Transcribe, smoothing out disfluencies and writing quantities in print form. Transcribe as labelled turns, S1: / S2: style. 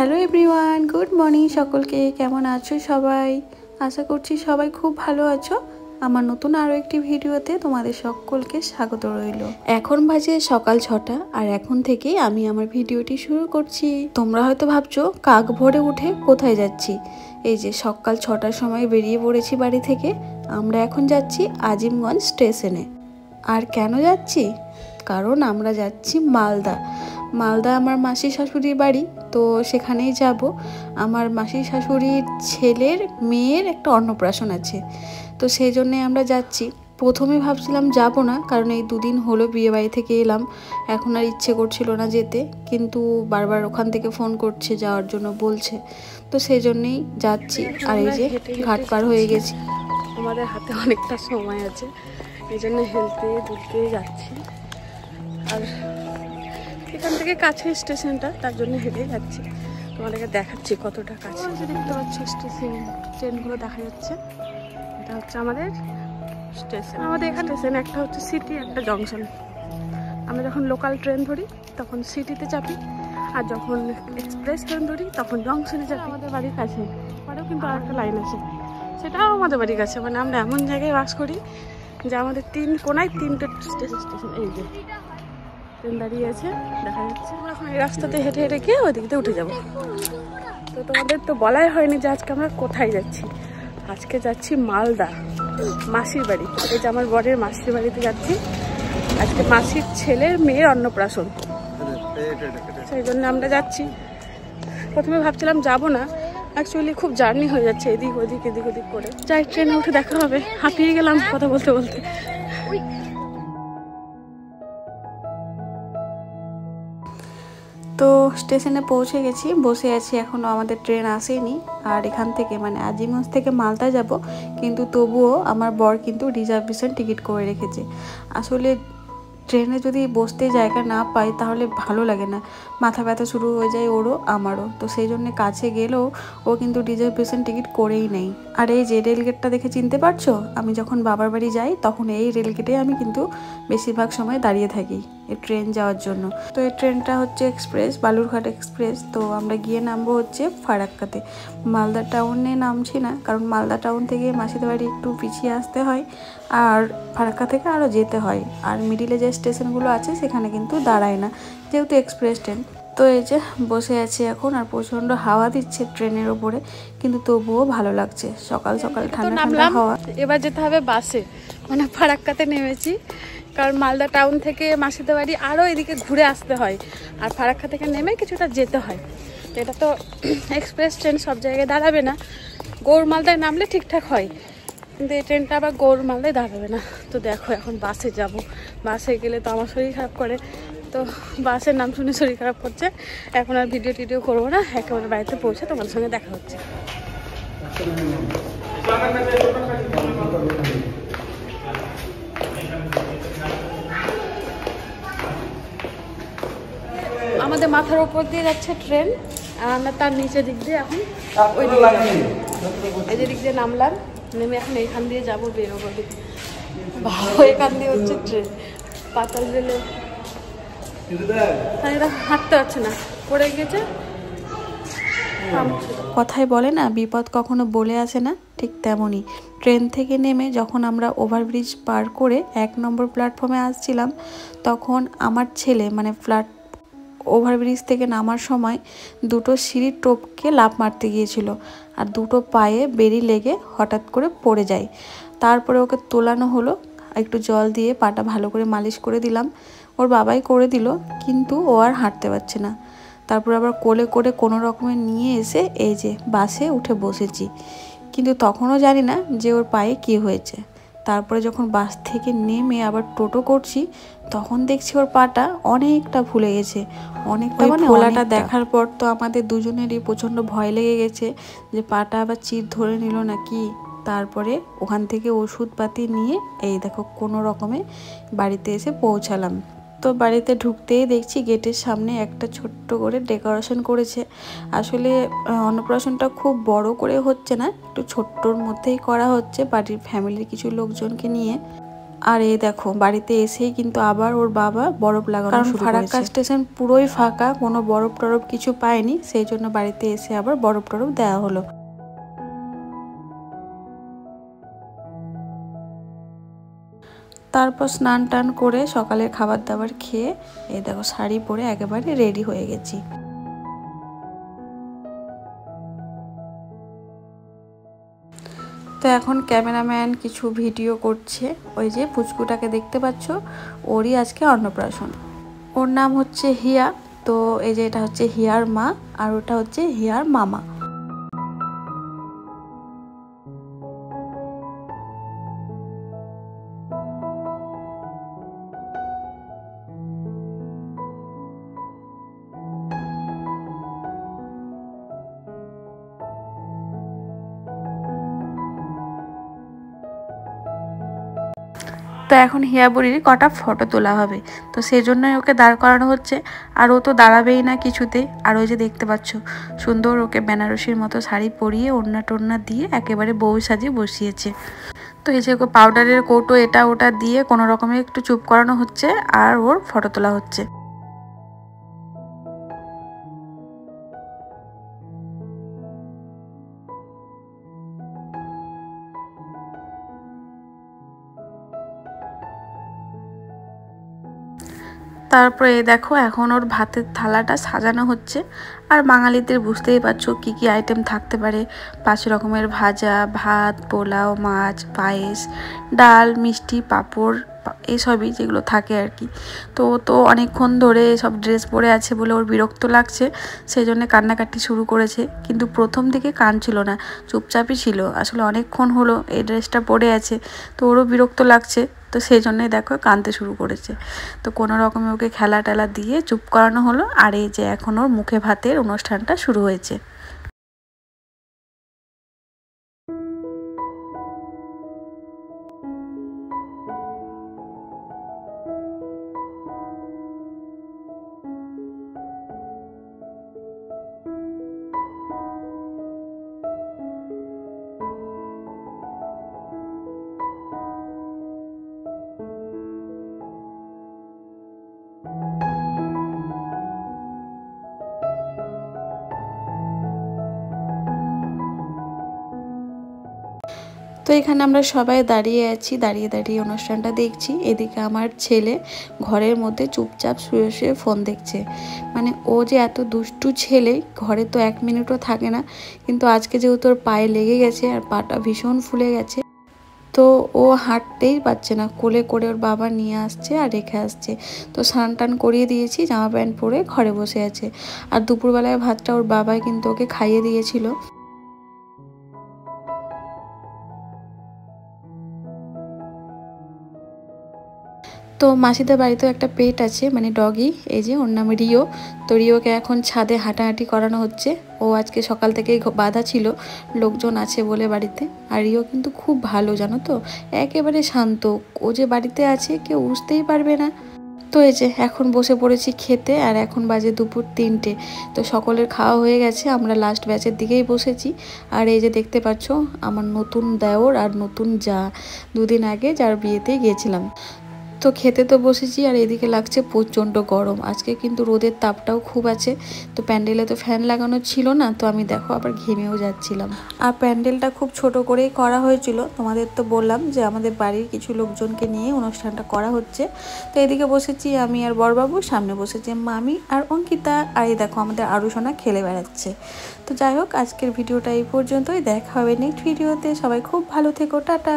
S1: Hello everyone, good morning সকলকে। কেমন আছো সবাই? আশা করছি সবাই খুব ভালো আছো। আমার নতুন আরও একটি ভিডিওতে তোমাদের সকলকে স্বাগত রইল। এখন বাজে সকাল 6টা আর এখন থেকেই আমি আমার ভিডিওটি শুরু করছি। তোমরা হয়তো ভাবছো কাক ভোরে উঠে কোথায় যাচ্ছি। এই যে সকাল 6টার সময় বেরিয়ে পড়েছি বাড়ি থেকে। আমরা এখন যাচ্ছি আজিমগঞ্জ স্টেশনে। আর কেন যাচ্ছি? কারণ আমরা যাচ্ছি মালদা। আমার মাসির শাশুড়ির বাড়ি, তো সেখানেই যাব। আমার মাসির শাশুড়ির ছেলের মেয়ের একটা অন্নপ্রাশন আছে, তো সেই জন্যে আমরা যাচ্ছি। প্রথমে ভাবছিলাম যাব না, কারণ এই দুদিন হলো বিয়ে বাড়ি থেকে এলাম, এখন আর ইচ্ছে করছিল না যেতে। কিন্তু বারবার ওখান থেকে ফোন করছে যাওয়ার জন্য বলছে, তো সেই জন্যেই যাচ্ছি। আর এই যে ঘাট পার হয়ে গেছি।
S2: আমাদের হাতে অনেকটা সময় আছে, এই জন্য হেলতে দুলতে যাচ্ছি। আর এখান থেকে কাছে স্টেশনটা, তার জন্য হেঁটে যাচ্ছি। তোমাদেরকে দেখাচ্ছি কতটা কাছে। দেখতে পাচ্ছি স্টেশন, ট্রেনগুলো দেখা যাচ্ছে। এটা হচ্ছে আমাদের স্টেশন। আমাদের এখানে স্টেশন একটা হচ্ছে সিটি, একটা জংশন। আমরা যখন লোকাল ট্রেন ধরি তখন সিটিতে চাপি, আর যখন এক্সপ্রেস ট্রেন ধরি তখন জংশনে চাপি। আমাদের বাড়ির কাছে পরেও কিন্তু আর একটা লাইন আছে, সেটাও আমাদের বাড়ির কাছে। মানে আমরা এমন জায়গায় বাস করি যে আমাদের তিন কোনায় তিনটে স্টেশন। এই যে ট্রেন দাঁড়িয়ে আছে, দেখা যাচ্ছে। আমরা এখন এই রাস্তাতে হেঁটে হেঁটে গিয়ে ওই দিকতে উঠে যাব। তো তোমাদের তো বলাই হয়নি যে আজকে আমরা কোথায় যাচ্ছি। আজকে যাচ্ছি মালদা, মাসির বাড়ি। এই যে আমার বরের মাসির বাড়িতে যাচ্ছি। আজকে মাসির ছেলের মেয়ের অন্নপ্রাশন, সেই জন্য আমরা যাচ্ছি। প্রথমে ভাবছিলাম যাব না, অ্যাকচুয়ালি খুব জার্নি হয়ে যাচ্ছে, এদিক ওদিক এদিক ওদিক করে। যাই, ট্রেনে উঠে দেখা হবে। হাঁপিয়ে গেলাম কথা বলতে বলতে।
S1: তো স্টেশনে পৌঁছে গেছি, বসে আছি। এখনও আমাদের ট্রেন আসেনি। আর এখান থেকে মানে আজিমগঞ্জ থেকে মালদা যাব, কিন্তু তবুও আমার বর কিন্তু রিজার্ভেশন টিকিট করে রেখেছে। আসলে ট্রেনে যদি বসতে জায়গা না পাই তাহলে ভালো লাগে না, মাথা ব্যথা শুরু হয়ে যায় ওরও আমারও। তো সেই জন্য কাছে গেলেও ও কিন্তু রিজার্ভেশন টিকিট করেই নেই। আর এই যে রেলগেটটা দেখে চিনতে পারছো, আমি যখন বাবার বাড়ি যাই তখন এই রেলগেটে আমি কিন্তু বেশিরভাগ সময় দাঁড়িয়ে থাকি এই ট্রেন যাওয়ার জন্য। তো এই ট্রেনটা হচ্ছে এক্সপ্রেস, বালুরঘাট এক্সপ্রেস। তো আমরা গিয়ে নামবো হচ্ছে ফারাক্কাতে। মালদা টাউনে নামছি না, কারণ মালদা টাউন থেকে মাসিদের বাড়ি একটু পিছিয়ে আসতে হয়, আর ফারাক্কা থেকে আরও যেতে হয়। আর মিডিলে যে স্টেশনগুলো আছে সেখানে কিন্তু দাঁড়ায় না, যেহেতু এক্সপ্রেস ট্রেন। তো এই যে বসে আছি এখন, আর প্রচণ্ড হাওয়া দিচ্ছে ট্রেনের ওপরে, কিন্তু তবুও ভালো লাগছে। সকাল সকাল ঠান্ডা ঠান্ডা হাওয়া।
S2: এবার যেতে হবে বাসে, মানে ফারাক্কাতে নেমেছি। কারণ মালদা টাউন থেকে মাসিদের বাড়ি আরও এদিকে ঘুরে আসতে হয়, আর ফারাক্কা থেকে নেমে কিছুটা যেতে হয়। এটা তো এক্সপ্রেস ট্রেন, সব জায়গায় দাঁড়াবে না। গৌড় মালদায় নামলে ঠিকঠাক হয়, কিন্তু এই ট্রেনটা আবার গৌড় মালদায় দাঁড়াবে না। তো দেখো এখন বাসে যাব। বাসে গেলে তো আমার শরীর খারাপ করে, তো বাসের নাম শুনে শরীর খারাপ করছে। এখন আর ভিডিও টিডিও করবো না, একেবারে বাড়িতে পৌঁছে তোমাদের সঙ্গে দেখা হচ্ছে। আমাদের মাথার উপর দিয়ে যাচ্ছে ট্রেন, আর আমরা তার নিচের দিক দিয়ে এখন ওই দিকে দিক দিয়ে নামলাম। নেমে এখন এইখান দিয়ে যাবো, বেরোবো। ভালো, এখান দিয়ে হচ্ছে ট্রেন পাতাল রেলে। এরা হাঁটতে পারছে না, পড়ে গেছে।
S1: কথায় বলে না, বিপদ কখনো বলে আসে না, ঠিক তেমনই। ট্রেন থেকে নেমে যখন আমরা ওভারব্রিজ পার করে 1 নম্বর প্ল্যাটফর্মে আসছিলাম, তখন আমার ছেলে মানে ওভারব্রিজ থেকে নামার সময় দুটো সিঁড়ির টোপকে লাফ মারতে গিয়েছিল, আর দুটো পায়ে বেরি লেগে হঠাৎ করে পড়ে যায়। তারপরে ওকে তোলানো হলো, একটু জল দিয়ে পাটা ভালো করে মালিশ করে দিলাম। ওর বাবাই করে দিল, কিন্তু ও আর হাঁটতে পারছে না। তারপর আবার কোলে করে কোনো রকমে নিয়ে এসে এই যে বাসে উঠে বসেছি, কিন্তু তখনও জানি না যে ওর পায়ে কী হয়েছে। তারপরে যখন বাস থেকে নেমে আবার টোটো করছি, তখন দেখছি ওর পাটা অনেকটা ফুলে গেছে। অনেকটা মানে ফোলাটা দেখার পর তো আমাদের দুজনেরই প্রচণ্ড ভয় লেগে গেছে যে পাটা আবার চির ধরে নিল নাকি। তারপরে ওখান থেকে ওষুধপাতি নিয়ে এই দেখো কোনো রকমে বাড়িতে এসে পৌঁছালাম। তো বাড়িতে ঢুকতেই দেখছি গেটের সামনে একটা ছোট্ট করে ডেকোরেশন করেছে। আসলে অন্নপ্রাশনটা খুব বড় করে হচ্ছে না, একটু ছোট্টর মধ্যেই করা হচ্ছে বাড়ির ফ্যামিলির কিছু লোকজনকে নিয়ে। আর এই দেখো বাড়িতে এসেই কিন্তু আবার ওর বাবা বরফ লাগানো শুরু করেছে। ফারাক্কা স্টেশন পুরোই ফাঁকা, কোনো বরফ টরফ কিছু পায়নি, সেই জন্য বাড়িতে এসে আবার বরফ টরফ দেওয়া হলো। তারপর স্নান টান করে সকালের খাবার দাবার খেয়ে এই দেখো শাড়ি পরে একেবারে রেডি হয়ে গেছি। তো এখন ক্যামেরাম্যান কিছু ভিডিও করছে। ওই যে পুচকুটাকে দেখতে পাচ্ছ, ওরই আজকে অন্নপ্রাশন। ওর নাম হচ্ছে হিয়া। তো এই যে এটা হচ্ছে হিয়ার মা আর ওটা হচ্ছে হিয়ার মামা। তো এখন হিয়া বুড়ির কটা ফটো তোলা হবে, তো সেই জন্যই ওকে দাঁড় করানো হচ্ছে। আর ও তো দাঁড়াবেই না কিছুতে। আর ওই যে দেখতে পাচ্ছ সুন্দর ওকে বেনারসির মতো শাড়ি পরিয়ে ওড়না টোড়না দিয়ে একেবারে বউ সাজিয়ে বসিয়েছে। তো এই যে ওকে পাউডারের কৌটো এটা ওটা দিয়ে কোনো রকমে একটু চুপ করানো হচ্ছে আর ওর ফটো তোলা হচ্ছে। তারপরে দেখো এখন ওর ভাতের থালাটা সাজানো হচ্ছে। আর বাঙালিদের বুঝতেই পারছো কি কি আইটেম থাকতে পারে। 5 রকমের ভাজা, ভাত, পোলাও, মাছ, পায়েস, ডাল, মিষ্টি, পাঁপড়, এইসবই যেগুলো থাকে আর কি। তো অনেকক্ষণ ধরে সব ড্রেস পরে আছে বলে ওর বিরক্ত লাগছে, সেই জন্য কান্নাকাটি শুরু করেছে। কিন্তু প্রথম দিকে কাঁদছিল না, চুপচাপই ছিল। আসলে অনেকক্ষণ হলো এই ড্রেসটা পরে আছে, তো ওরও বিরক্ত লাগছে, তো সেই জন্যই দেখো কাঁদতে শুরু করেছে। তো কোনো রকমে ওকে খেলা টেলা দিয়ে চুপ করানো হলো। আর এই যে এখন ওর মুখে ভাতের অনুষ্ঠানটা শুরু হয়েছে। তো এখানে আমরা সবাই দাঁড়িয়ে আছি, দাঁড়িয়ে দাঁড়িয়ে অনুষ্ঠানটা দেখছি। এদিকে আমার ছেলে ঘরের মধ্যে চুপচাপ শুয়ে শুয়ে ফোন দেখছে। মানে ও যে এত দুষ্টু ছেলে, ঘরে তো 1 মিনিটও থাকে না। কিন্তু আজকে যেহেতু ওর পায়ে লেগে গেছে আর পাটা ভীষণ ফুলে গেছে, তো ও হাঁটতেই পারছে না। কোলে করে ওর বাবা নিয়ে আসছে আর রেখে আসছে। তো স্নান টান করিয়ে দিয়েছি, জামা প্যান্ট পরে ঘরে বসে আছে। আর দুপুরবেলায় ভাতটা ওর বাবাই কিন্তু ওকে খাইয়ে দিয়েছিল। তো মাসিদের বাড়িতেও একটা পেট আছে, মানে ডগি, এই যে ওর নাম রিও। তো রিওকে এখন ছাদে হাঁটাহাঁটি করানো হচ্ছে। ও আজকে সকাল থেকেই বাধা ছিল, লোকজন আছে বলে বাড়িতে। আর রিও কিন্তু খুব ভালো, জানো তো, একেবারে শান্ত। ও যে বাড়িতে আছে কেউ বুঝতেই পারবে না। তো এই যে এখন বসে পড়েছি খেতে, আর এখন বাজে দুপুর 3টে। তো সকলের খাওয়া হয়ে গেছে, আমরা লাস্ট ব্যাচের দিকেই বসেছি। আর এই যে দেখতে পাচ্ছ আমার নতুন দেওর আর নতুন যা, 2 দিন আগে যার বিয়েতে গিয়েছিলাম। তো খেতে তো বসেছি, আর এদিকে লাগছে প্রচণ্ড গরম। আজকে কিন্তু রোদের তাপটাও খুব আছে। তো প্যান্ডেলে তো ফ্যান লাগানো ছিল না, তো আমি দেখো আবার ঘেমেও যাচ্ছিলাম। আর প্যান্ডেলটা খুব ছোট করেই করা হয়েছিল। তোমাদের তো বললাম যে আমাদের বাড়ির কিছু লোকজনকে নিয়ে অনুষ্ঠানটা করা হচ্ছে। তো এদিকে বসেছি আমি আর বড়বাবু, সামনে বসেছে মামি আর অঙ্কিতা। আর এই দেখো আমাদের আরুসোনা খেলে বেড়াচ্ছে। তো যাই হোক, আজকের ভিডিওটা এই পর্যন্তই। দেখা হবে নেক্সট ভিডিওতে। সবাই খুব ভালো থেকো, টাটা।